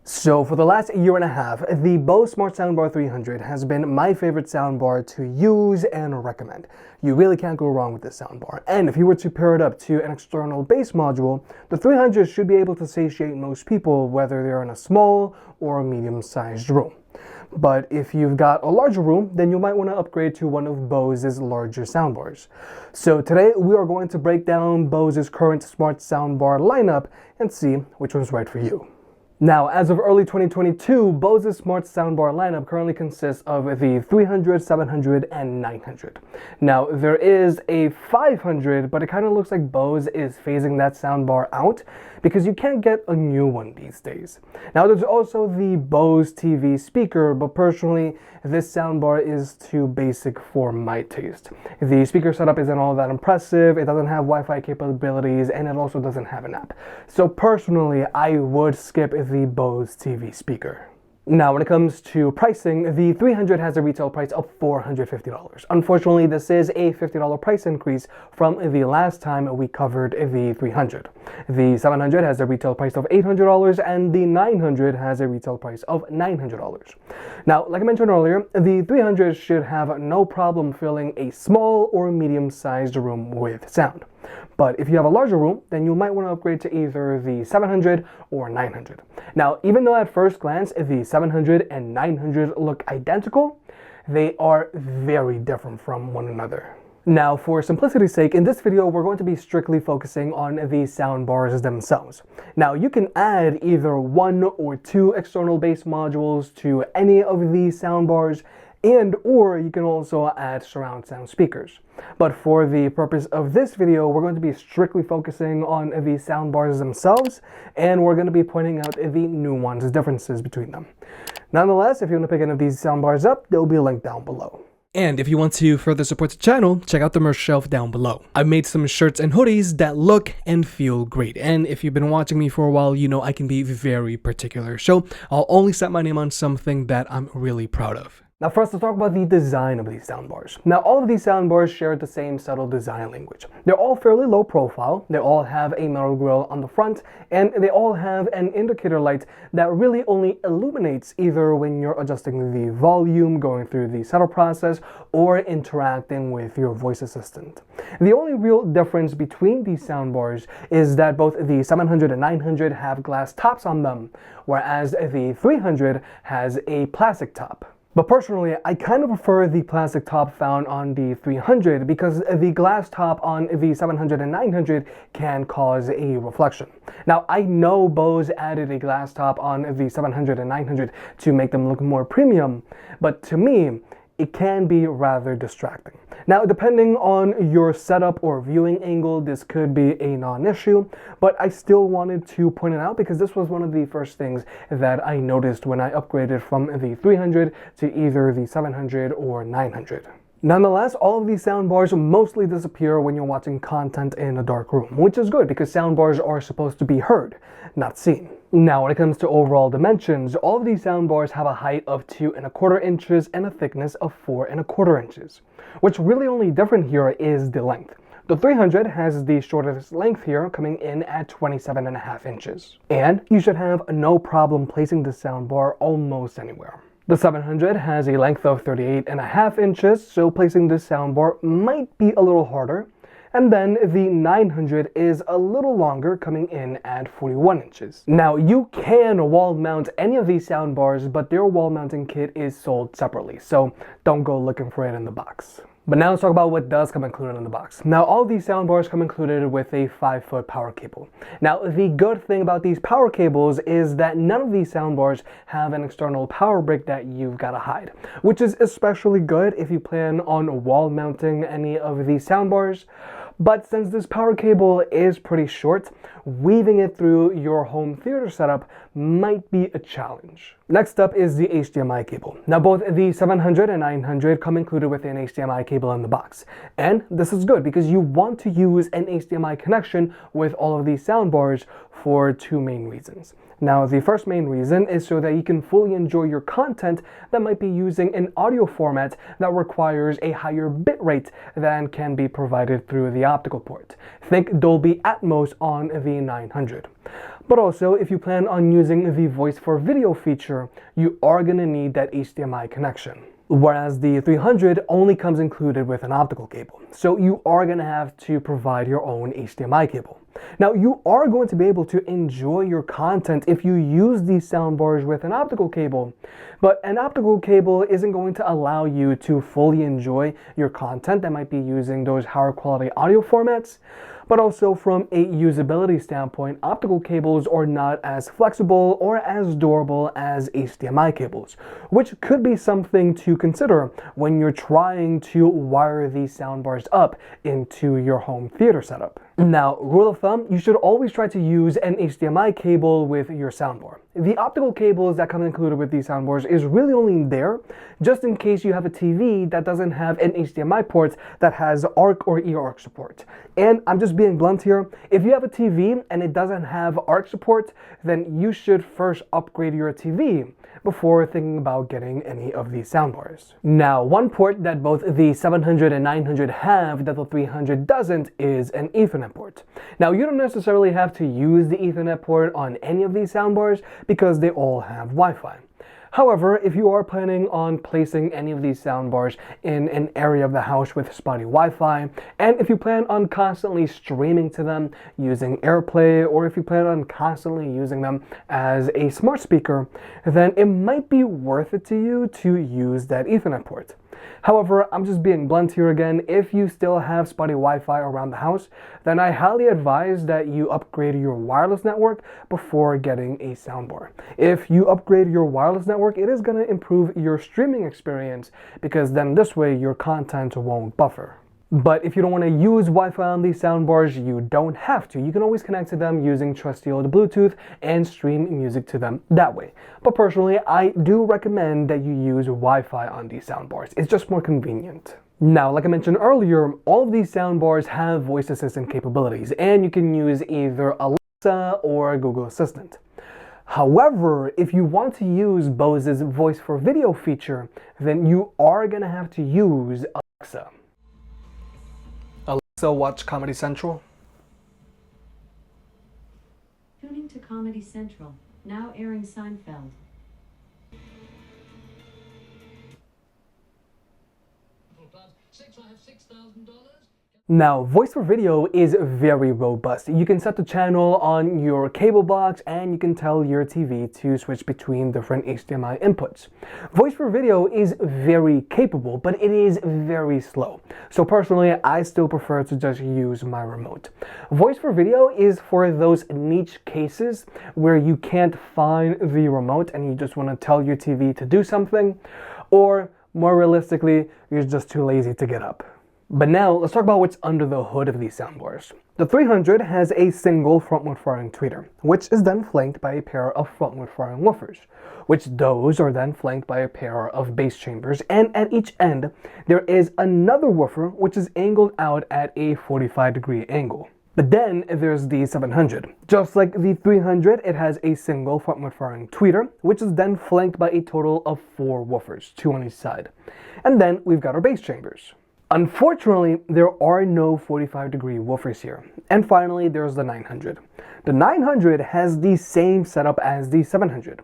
So for the last year and a half, the Bose Smart Soundbar 300 has been my favorite soundbar to use and recommend. You really can't go wrong with this soundbar. And if you were to pair it up to an external bass module, the 300 should be able to satiate most people, whether they're in a small or a medium-sized room. But if you've got a larger room, then you might want to upgrade to one of Bose's larger soundbars. So today we are going to break down Bose's current smart soundbar lineup and see which one's right for you. Now, as of early 2022, Bose's smart soundbar lineup currently consists of the 300, 700, and 900. Now, there is a 500, but it kind of looks like Bose is phasing that soundbar out because you can't get a new one these days. Now, there's also the Bose TV speaker, but personally, this soundbar is too basic for my taste. The speaker setup isn't all that impressive, it doesn't have Wi-Fi capabilities, and it also doesn't have an app. So personally, I would skip the Bose TV speaker. Now, when it comes to pricing, the 300 has a retail price of $450. Unfortunately, this is a $50 price increase from the last time we covered the 300. The 700 has a retail price of $800 and the 900 has a retail price of $900. Now, like I mentioned earlier, the 300 should have no problem filling a small or medium-sized room with sound. But if you have a larger room, then you might want to upgrade to either the 700 or 900. Now, even though at first glance the 700 and 900 look identical, they are very different from one another. Now, for simplicity's sake, in this video, we're going to be strictly focusing on the soundbars themselves. Now, you can add either one or two external bass modules to any of these soundbars, or you can also add surround sound speakers. But for the purpose of this video, we're going to be strictly focusing on the soundbars themselves, and we're going to be pointing out the nuances, differences between them. Nonetheless, if you want to pick any of these soundbars up, there'll be a link down below. And if you want to further support the channel, check out the merch shelf down below. I've made some shirts and hoodies that look and feel great. And if you've been watching me for a while, you know I can be very particular. So I'll only set my name on something that I'm really proud of. Now first, let's talk about the design of these soundbars. Now all of these soundbars share the same subtle design language. They're all fairly low profile, they all have a metal grille on the front, and they all have an indicator light that really only illuminates either when you're adjusting the volume, going through the setup process, or interacting with your voice assistant. The only real difference between these soundbars is that both the 700 and 900 have glass tops on them, whereas the 300 has a plastic top. But personally, I kind of prefer the plastic top found on the 300 because the glass top on the 700 and 900 can cause a reflection. Now, I know Bose added a glass top on the 700 and 900 to make them look more premium, but to me, it can be rather distracting. Now, depending on your setup or viewing angle, this could be a non-issue, but I still wanted to point it out because this was one of the first things that I noticed when I upgraded from the 300 to either the 700 or 900. Nonetheless, all of these soundbars mostly disappear when you're watching content in a dark room, which is good because soundbars are supposed to be heard, not seen. Now, when it comes to overall dimensions, all of these soundbars have a height of 2¼ inches and a thickness of 4¼ inches. What's really only different here is the length. The 300 has the shortest length here, coming in at 27½ inches. And you should have no problem placing this soundbar almost anywhere. The 700 has a length of 38½ inches, so placing this soundbar might be a little harder. And then the 900 is a little longer, coming in at 41 inches. Now, you can wall mount any of these soundbars, but their wall mounting kit is sold separately, so don't go looking for it in the box. But now let's talk about what does come included in the box. Now, all these soundbars come included with a 5-foot power cable. Now, the good thing about these power cables is that none of these soundbars have an external power brick that you've got to hide, which is especially good if you plan on wall mounting any of these soundbars. But since this power cable is pretty short, weaving it through your home theater setup might be a challenge. Next up is the HDMI cable. Now both the 700 and 900 come included with an HDMI cable in the box. And this is good because you want to use an HDMI connection with all of these soundbars for two main reasons. Now, the first main reason is so that you can fully enjoy your content that might be using an audio format that requires a higher bitrate than can be provided through the optical port. Think Dolby Atmos on the 900. But also, if you plan on using the voice for video feature, you are going to need that HDMI connection. Whereas the 300 only comes included with an optical cable. So you are going to have to provide your own HDMI cable. Now, you are going to be able to enjoy your content if you use these soundbars with an optical cable, but an optical cable isn't going to allow you to fully enjoy your content that might be using those higher quality audio formats. But also from a usability standpoint, optical cables are not as flexible or as durable as HDMI cables, which could be something to consider when you're trying to wire these soundbars up into your home theater setup. Now, rule of thumb, you should always try to use an HDMI cable with your soundbar. The optical cables that come included with these soundbars is really only there just in case you have a TV that doesn't have an HDMI port that has ARC or eARC support. And I'm just being blunt here, if you have a TV and it doesn't have ARC support, then you should first upgrade your TV before thinking about getting any of these soundbars. Now, one port that both the 700 and 900 have that the 300 doesn't is an Ethernet port. Now, you don't necessarily have to use the Ethernet port on any of these soundbars because they all have Wi-Fi. However, if you are planning on placing any of these soundbars in an area of the house with spotty Wi-Fi, and if you plan on constantly streaming to them using AirPlay, or if you plan on constantly using them as a smart speaker, then it might be worth it to you to use that Ethernet port. However, I'm just being blunt here again, if you still have spotty Wi-Fi around the house, then I highly advise that you upgrade your wireless network before getting a soundbar. If you upgrade your wireless network, it is going to improve your streaming experience because then this way your content won't buffer. But if you don't want to use Wi-Fi on these soundbars, you don't have to. You can always connect to them using trusty old Bluetooth and stream music to them that way. But personally, I do recommend that you use Wi-Fi on these soundbars. It's just more convenient. Now, like I mentioned earlier, all of these soundbars have voice assistant capabilities, and you can use either Alexa or Google Assistant. However, if you want to use Bose's voice for video feature, then you are going to have to use Alexa. Alexa, watch Comedy Central. Tuning to Comedy Central, now airing Seinfeld. Now, voice for video is very robust. You can set the channel on your cable box and you can tell your TV to switch between different HDMI inputs. Voice for video is very capable, but it is very slow. So personally, I still prefer to just use my remote. Voice for video is for those niche cases where you can't find the remote and you just want to tell your TV to do something, or more realistically, you're just too lazy to get up. But now, let's talk about what's under the hood of these soundbars. The 300 has a single frontward firing tweeter, which is then flanked by a pair of frontward firing woofers, which those are then flanked by a pair of bass chambers, and at each end, there is another woofer which is angled out at a 45-degree angle. But then there's the 700. Just like the 300, it has a single frontward firing tweeter, which is then flanked by a total of 4 woofers, 2 on each side. And then we've got our bass chambers. Unfortunately, there are no 45-degree woofers here. And finally, there's the 900. The 900 has the same setup as the 700.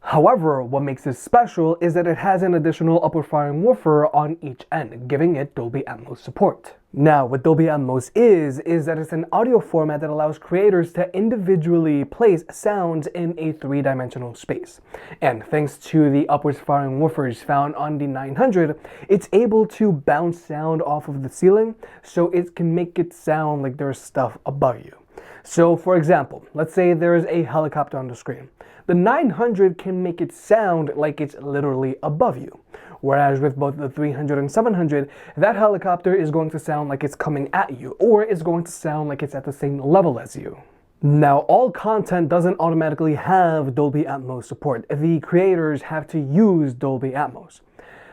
However, what makes it special is that it has an additional upward firing woofer on each end, giving it Dolby Atmos support. Now, what Dolby Atmos is that it's an audio format that allows creators to individually place sounds in a 3-dimensional space. And thanks to the upwards firing woofers found on the 900, it's able to bounce sound off of the ceiling, so it can make it sound like there's stuff above you. So for example, let's say there's a helicopter on the screen. The 900 can make it sound like it's literally above you. Whereas with both the 300 and 700, that helicopter is going to sound like it's coming at you, or it's going to sound like it's at the same level as you. Now, all content doesn't automatically have Dolby Atmos support. The creators have to use Dolby Atmos.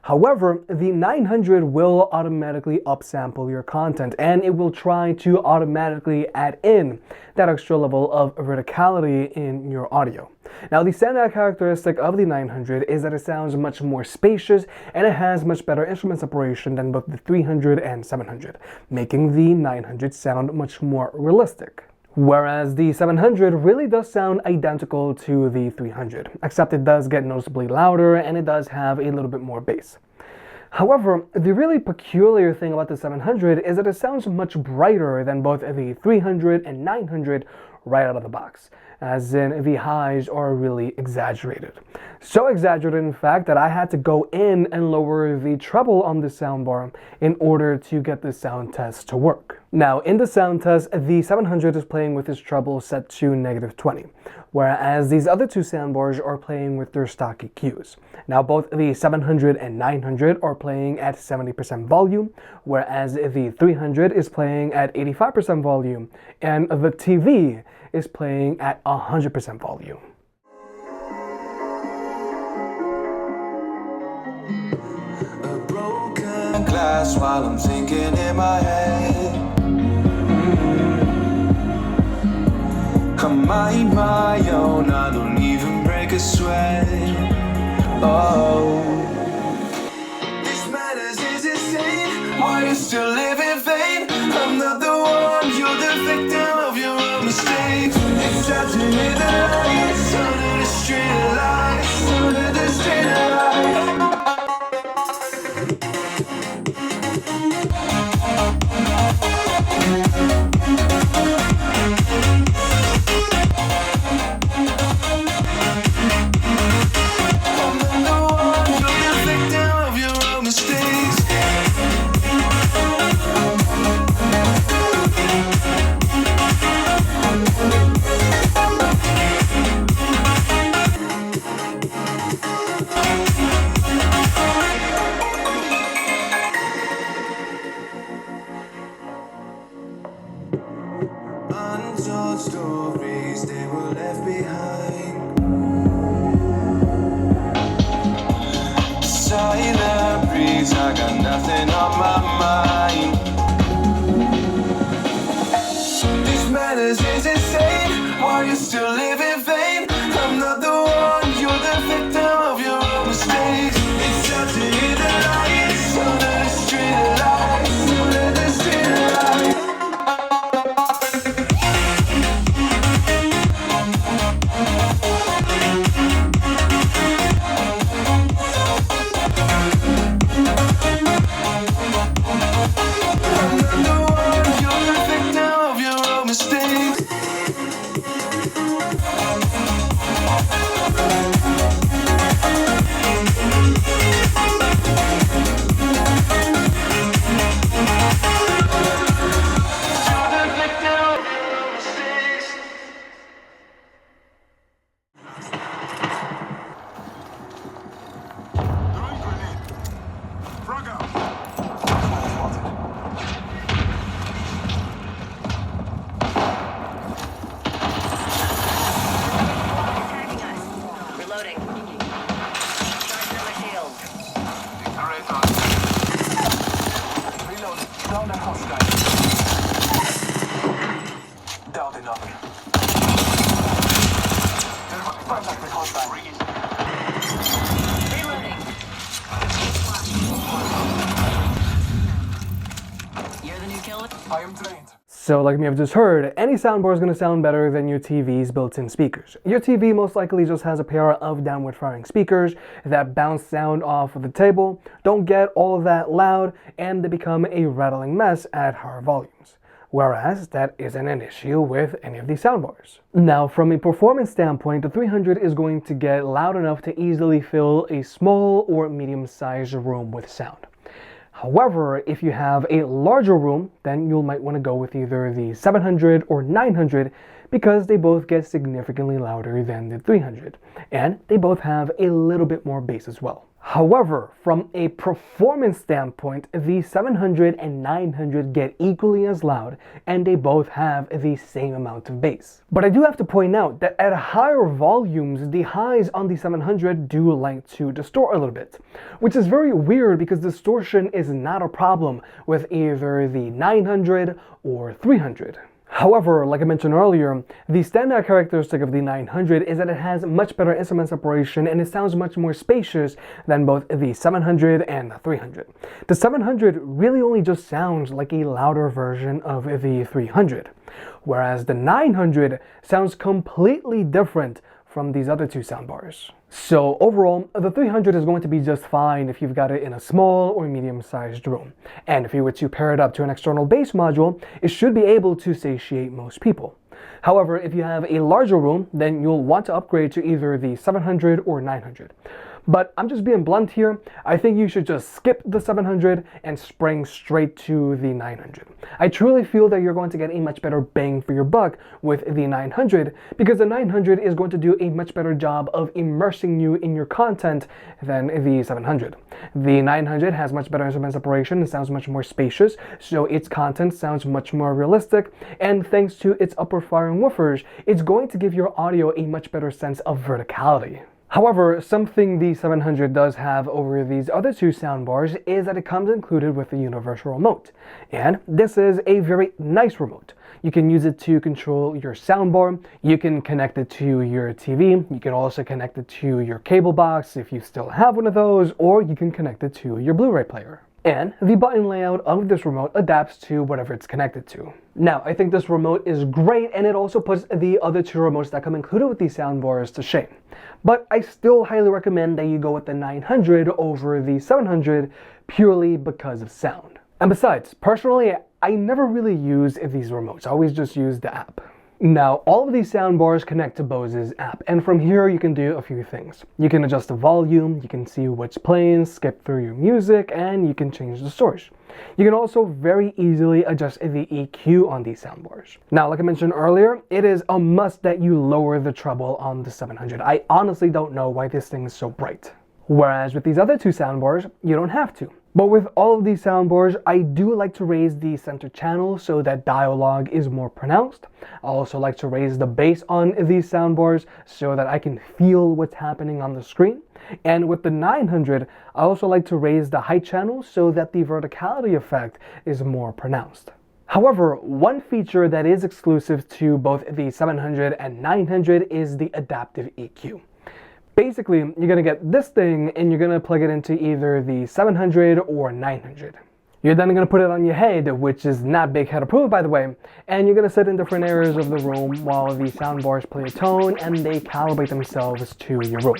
However, the 900 will automatically upsample your content, and it will try to automatically add in that extra level of verticality in your audio. Now, the standout characteristic of the 900 is that it sounds much more spacious and it has much better instrument separation than both the 300 and 700, making the 900 sound much more realistic. Whereas the 700 really does sound identical to the 300, except it does get noticeably louder and it does have a little bit more bass. However, the really peculiar thing about the 700 is that it sounds much brighter than both the 300 and 900 right out of the box, as in the highs are really exaggerated. So exaggerated, in fact, that I had to go in and lower the treble on the soundbar in order to get the sound test to work. Now, in the sound test, the 700 is playing with its treble set to -20, whereas these other two soundbars are playing with their stock EQs. Now, both the 700 and 900 are playing at 70% volume, whereas the 300 is playing at 85% volume, and the TV is playing at 100% volume. A broken glass while I'm thinking in my head. I mind my own, I don't even break a sweat. Oh, this matters is insane. Why you still live in vain? I'm not the one, you're the victim of your own mistakes. It's sad to hear the lights under the street lights, under the street lights. Untold stories, they were left behind. Silent breeze, I got nothing on my mind. This matters is insane. Why you still live in vain? I'm not the one, you're the victim of your own mistakes. It's sad to hear the lights under the street lights, under the street lights. So like you may have just heard, any soundbar is going to sound better than your TV's built-in speakers. Your TV most likely just has a pair of downward firing speakers that bounce sound off of the table, don't get all of that loud, and they become a rattling mess at higher volumes. Whereas that isn't an issue with any of these soundbars. Now, from a performance standpoint, the 300 is going to get loud enough to easily fill a small or medium-sized room with sound. However, if you have a larger room, then you might want to go with either the 700 or 900 because they both get significantly louder than the 300, and they both have a little bit more bass as well. However, from a performance standpoint, the 700 and 900 get equally as loud, and they both have the same amount of bass. But I do have to point out that at higher volumes, the highs on the 700 do like to distort a little bit, which is very weird because distortion is not a problem with either the 900 or 300. However, like I mentioned earlier, the standout characteristic of the 900 is that it has much better instrument separation and it sounds much more spacious than both the 700 and the 300. The 700 really only just sounds like a louder version of the 300, whereas the 900 sounds completely different from these other two soundbars. So overall, the 300 is going to be just fine if you've got it in a small or medium-sized room. And if you were to pair it up to an external bass module, it should be able to satiate most people. However, if you have a larger room, then you'll want to upgrade to either the 700 or 900. But I'm just being blunt here. I think you should just skip the 700 and spring straight to the 900. I truly feel that you're going to get a much better bang for your buck with the 900 because the 900 is going to do a much better job of immersing you in your content than the 700. The 900 has much better instrument separation and sounds much more spacious, so its content sounds much more realistic, and thanks to its upper firing woofers, it's going to give your audio a much better sense of verticality. However, something the 700 does have over these other two soundbars is that it comes included with a universal remote. And this is a very nice remote. You can use it to control your soundbar, you can connect it to your TV, you can also connect it to your cable box if you still have one of those, or you can connect it to your Blu-ray player. And the button layout of this remote adapts to whatever it's connected to. Now, I think this remote is great, and it also puts the other two remotes that come included with these soundbars to shame. But I still highly recommend that you go with the 900 over the 700 purely because of sound. And besides, personally, I never really use these remotes. I always just use the app. Now, all of these soundbars connect to Bose's app, and from here you can do a few things. You can adjust the volume, you can see what's playing, skip through your music, and you can change the source. You can also very easily adjust the EQ on these soundbars. Now, like I mentioned earlier, it is a must that you lower the treble on the 700. I honestly don't know why this thing is so bright. Whereas with these other two soundbars, you don't have to. But with all of these soundbars, I do like to raise the center channel so that dialogue is more pronounced. I also like to raise the bass on these soundbars so that I can feel what's happening on the screen. And with the 900, I also like to raise the height channel so that the verticality effect is more pronounced. However, one feature that is exclusive to both the 700 and 900 is the adaptive EQ. Basically, you're going to get this thing and you're going to plug it into either the 700 or 900. You're then going to put it on your head, which is not big head approved by the way, and you're going to sit in different areas of the room while the soundbars play a tone and they calibrate themselves to your room.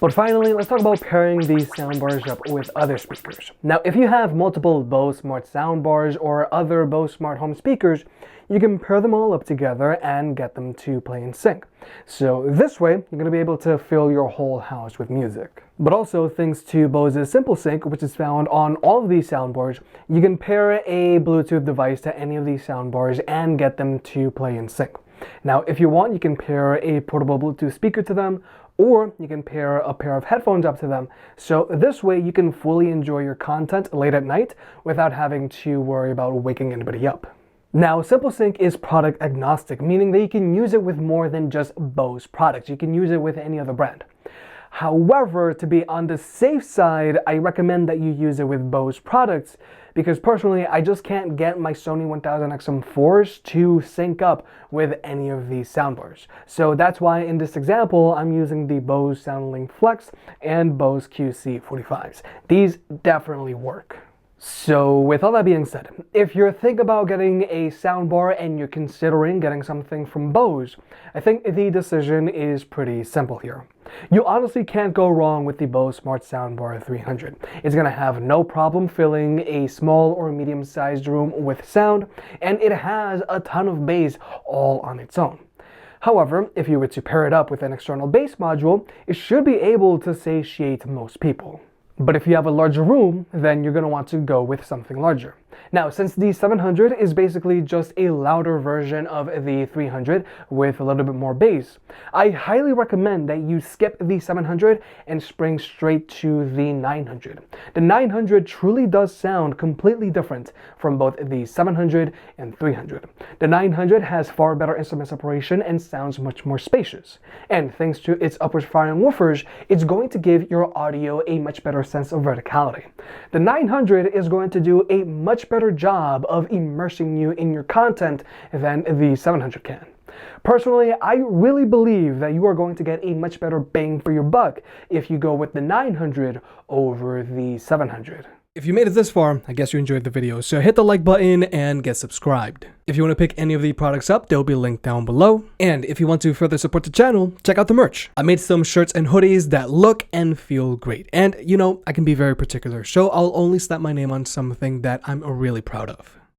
But finally, let's talk about pairing these soundbars up with other speakers. Now, if you have multiple Bose Smart Soundbars or other Bose Smart Home speakers, you can pair them all up together and get them to play in sync. So this way, you're going to be able to fill your whole house with music. But also, thanks to Bose's Simple Sync, which is found on all of these soundbars, you can pair a Bluetooth device to any of these soundbars and get them to play in sync. Now, if you want, you can pair a portable Bluetooth speaker to them, or you can pair a pair of headphones up to them. So this way, you can fully enjoy your content late at night without having to worry about waking anybody up. Now, Simple Sync is product agnostic, meaning that you can use it with more than just Bose products. You can use it with any other brand. However, to be on the safe side, I recommend that you use it with Bose products because personally, I just can't get my Sony 1000XM4s to sync up with any of these soundbars. So that's why in this example, I'm using the Bose SoundLink Flex and Bose QC45s. These definitely work. So with all that being said, if you're thinking about getting a soundbar and you're considering getting something from Bose, I think the decision is pretty simple here. You honestly can't go wrong with the Bose Smart Soundbar 300. It's going to have no problem filling a small or medium-sized room with sound, and it has a ton of bass all on its own. However, if you were to pair it up with an external bass module, it should be able to satiate most people. But if you have a larger room, then you're going to want to go with something larger. Now, since the 700 is basically just a louder version of the 300 with a little bit more bass, I highly recommend that you skip the 700 and spring straight to the 900. The 900 truly does sound completely different from both the 700 and 300. The 900 has far better instrument separation and sounds much more spacious. And thanks to its upward firing woofers, it's going to give your audio a much better sense of verticality. The 900 is going to do a much much better job of immersing you in your content than the 700 can. Personally, I really believe that you are going to get a much better bang for your buck if you go with the 900 over the 700. If you made it this far, I guess you enjoyed the video, so hit the like button and get subscribed. If you want to pick any of the products up, they'll be linked down below. And if you want to further support the channel, check out the merch. I made some shirts and hoodies that look and feel great. And you know, I can be very particular, so I'll only slap my name on something that I'm really proud of.